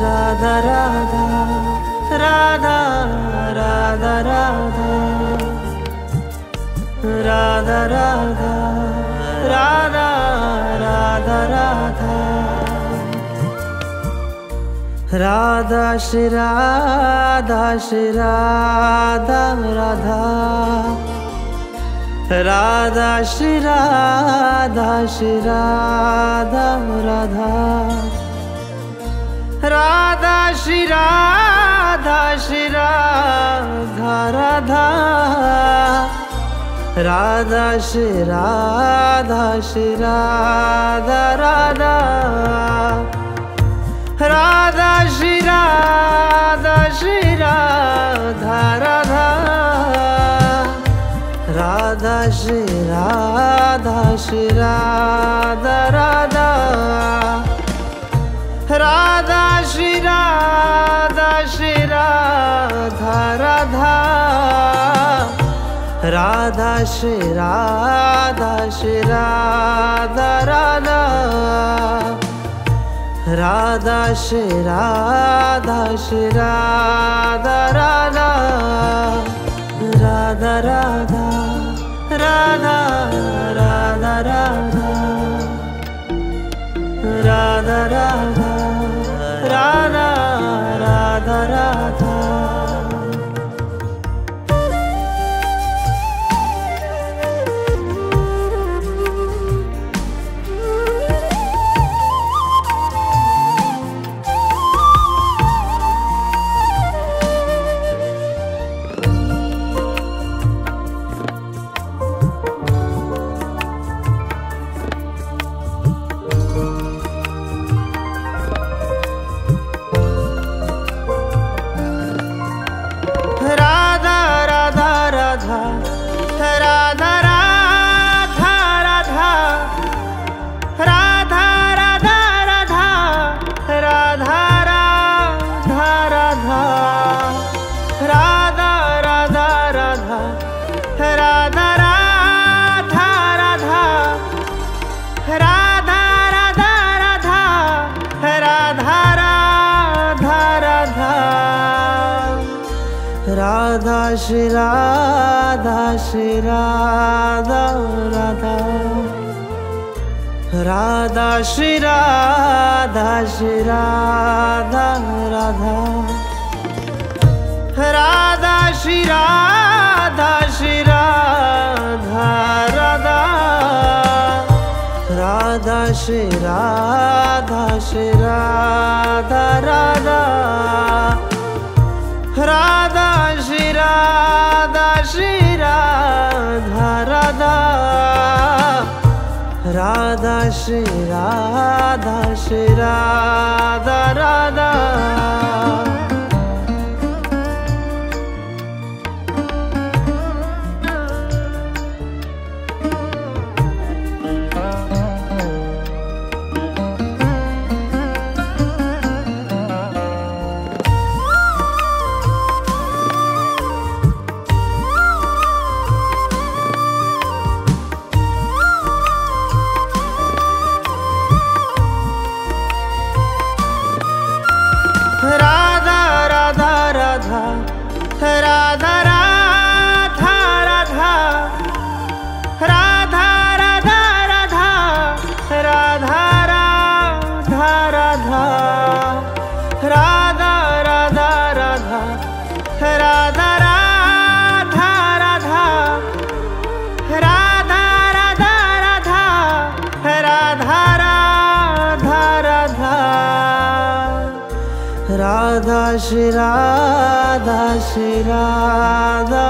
राधा राधा राधा राधा राधा राधा राधा राधा राधा राधा राधा श्री राधा श्री राधा राधा राधा श्री राधा श्री राधा राधा राधा श्री राधा श्री राधा राधा राधा श्री राधा श्री राधा राधा राधा श्री राधा श्री राधा राधा राधा श्री राधा श्री राधा राधा राधा श्री राधा श्री राधा राधा राधा श्री राधा श्री राधा राधा राधा श्री राधा श्री राधा राधा राधा राधा राधा राधा राधा राधा राधा राधा राधा राधा राधा श्री राधा श्री राधा राधा राधा श्री राधा श्री राधा राधा राधा श्री राधा श्री राधा राधा राधा श्री राधा श्री राधा राधा राधा श्री राधा श्री राधा राधा राधा श्री राधा श्री राधा राधा राधा श्री राधा श्री राधा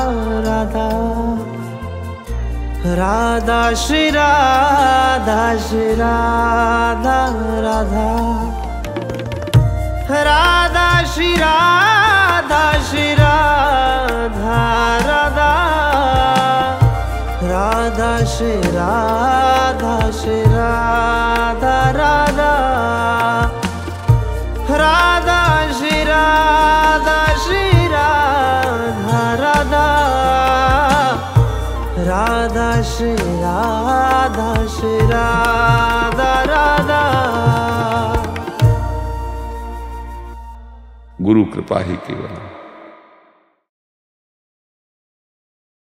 राधा राधा श्री राधा श्री राधा राधा राधा श्री राधा श्री राधा राधा राधा श्री राधा श्री राधा राधा राधा श्री राधा श्री राधा राधा राधा श्री राधा श्री राधा। गुरु कृपा ही केवल।